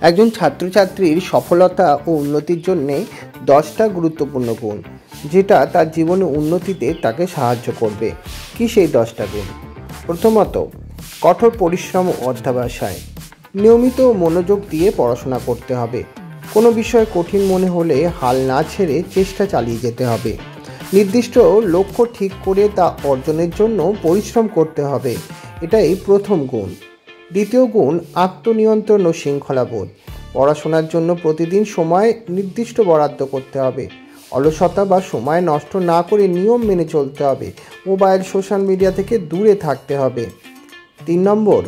একজন ছাত্রছাত্রীর সফলতা ও উন্নতির জন্যে 10টা গুরুত্বপূর্ণ গুণ, যেটা তার জীবনে উন্নতিতে তাকে সাহায্য করবে। কি সেই 10টা গুণ? প্রথমত, কঠোর পরিশ্রম ও অধ্যবসায়। নিয়মিত মনোযোগ দিয়ে পড়াশোনা করতে হবে। কোনো বিষয় কঠিন মনে হলে হাল না ছেড়ে চেষ্টা চালিয়ে যেতে হবে। নির্দিষ্ট লক্ষ্য ঠিক করে তা অর্জনের জন্য পরিশ্রম করতে হবে। এটাই প্রথম গুণ। দ্বিতীয় গুণ, আত্মনিয়ন্ত্রণ ও শৃঙ্খলাবোধ। পড়াশোনার জন্য প্রতিদিন সময় নির্দিষ্ট বরাদ্দ করতে হবে। অলসতা বা সময় নষ্ট না করে নিয়ম মেনে চলতে হবে। মোবাইল, সোশ্যাল মিডিয়া থেকে দূরে থাকতে হবে। 3 নম্বর,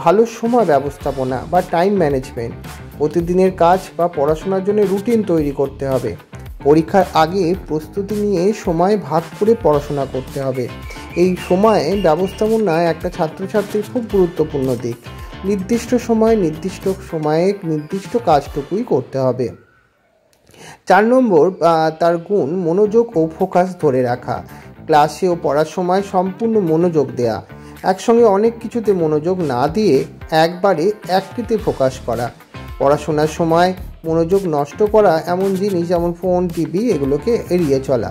ভালো সময় ব্যবস্থাপনা বা টাইম ম্যানেজমেন্ট। প্রতিদিনের কাজ বা পড়াশোনার জন্য রুটিন তৈরি করতে হবে। পরীক্ষার আগে প্রস্তুতি নিয়ে সময় ভাগ করে পড়াশোনা করতে হবে। এই সময় ব্যবস্থাপনা একটা ছাত্রছাত্রীর খুব গুরুত্বপূর্ণ দিক। নির্দিষ্ট সময়ে নির্দিষ্ট কাজটুকুই করতে হবে। 4 নম্বর, তার গুণ মনোযোগ ও ফোকাস ধরে রাখা। ক্লাসে ও পড়ার সময় সম্পূর্ণ মনোযোগ দেয়া। একসঙ্গে অনেক কিছুতে মনোযোগ না দিয়ে একবারে একটিতে ফোকাস করা। পড়াশোনার সময় মনোযোগ নষ্ট করা এমন জিনিস যেমন ফোন, টিভি, এগুলোকে এড়িয়ে চলা।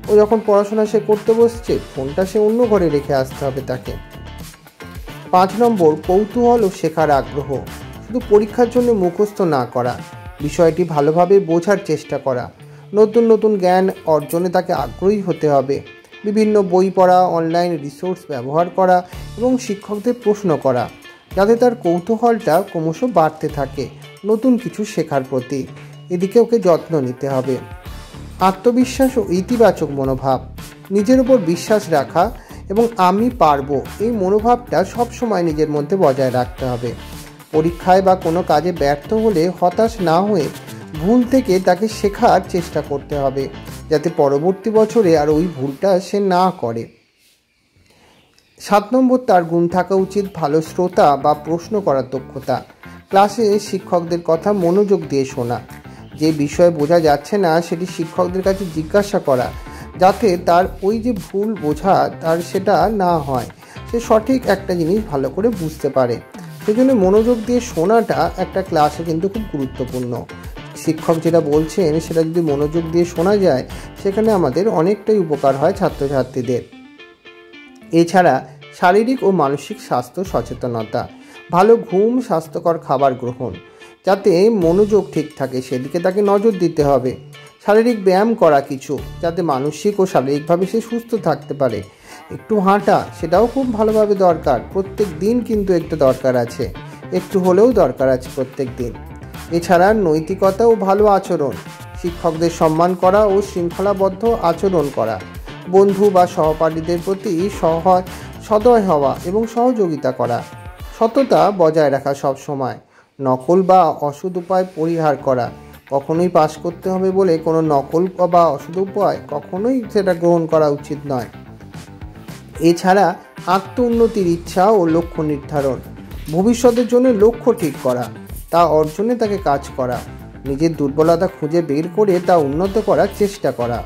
ও যখন পড়াশোনা সে করতে বসছে, ফোনটা সে অন্য ঘরে রেখে আসতে হবে তাকে। 5 নম্বর, কৌতূহল ও শেখার আগ্রহ। শুধু পরীক্ষার জন্য মুখস্থ না করা, বিষয়টি ভালোভাবে বোঝার চেষ্টা করা। নতুন নতুন জ্ঞান অর্জনে তাকে আগ্রহী হতে হবে। বিভিন্ন বই পড়া, অনলাইন রিসোর্স ব্যবহার করা এবং শিক্ষকদের প্রশ্ন করা, যাতে তার কৌতূহলটা ক্রমশ বাড়তে থাকে নতুন কিছু শেখার প্রতি। এদিকে ওকে যত্ন নিতে হবে। আত্মবিশ্বাস ও ইতিবাচক মনোভাব। নিজের উপর বিশ্বাস রাখা এবং আমি পারবো, এই মনোভাবটা সবসময় নিজের মধ্যে বজায় রাখতে হবে। পরীক্ষায় বা কোনো কাজে ব্যর্থ হলে হতাশ না হয়ে ভুল থেকে তাকে শেখার চেষ্টা করতে হবে, যাতে পরবর্তী বছরে আর ওই ভুলটা সে না করে। 7 নম্বর, তার গুণ থাকা উচিত ভালো শ্রোতা বা প্রশ্ন করার দক্ষতা। ক্লাসে শিক্ষকদের কথা মনোযোগ দিয়ে শোনা। যে বিষয় বোঝা যাচ্ছে না সেটি শিক্ষকদের কাছে জিজ্ঞাসা করা, যাতে তার ওই যে ভুল বোঝা তার সেটা না হয়, সে সঠিক একটা জিনিস ভালো করে বুঝতে পারে। সেজন্য মনোযোগ দিয়ে শোনাটা একটা ক্লাসে কিন্তু খুব গুরুত্বপূর্ণ। শিক্ষক যেটা বলছেন সেটা যদি মনোযোগ দিয়ে শোনা যায়, সেখানে আমাদের অনেকটাই উপকার হয় ছাত্রছাত্রীদের। এছাড়া শারীরিক ও মানসিক স্বাস্থ্য সচেতনতা। ভালো ঘুম, স্বাস্থ্যকর খাবার গ্রহণ, যাতে মনোযোগ ঠিক থাকে সেদিকে তাকে নজর দিতে হবে। শারীরিক ব্যায়াম করা কিছু, যাতে মানসিক ও শারীরিকভাবে সে সুস্থ থাকতে পারে। একটু হাঁটা, সেটাও খুব ভালোভাবে দরকার। প্রত্যেক দিন কিন্তু একটু দরকার আছে, একটু হলেও দরকার আছে প্রত্যেক দিন। এছাড়া নৈতিকতা ও ভালো আচরণ, শিক্ষকদের সম্মান করা ও শৃঙ্খলাবদ্ধ আচরণ করা। বন্ধু বা সহপাঠীদের প্রতি সদয় হওয়া এবং সহযোগিতা করা। সততা বজায় রাখা সব সময়। নকল বা অসৎ উপায় পরিহার করা। কখনোই পাস করতে হবে বলে কোনো নকল বা অসৎ উপায় কখনোই সেটা গ্রহণ করা উচিত নয়। এছাড়া আত্ম উন্নতির ইচ্ছা ও লক্ষ্য নির্ধারণ। ভবিষ্যতের জন্য লক্ষ্য ঠিক করা, তা অর্জনে তাকে কাজ করা। নিজের দুর্বলতা খুঁজে বের করে তা উন্নত করার চেষ্টা করা।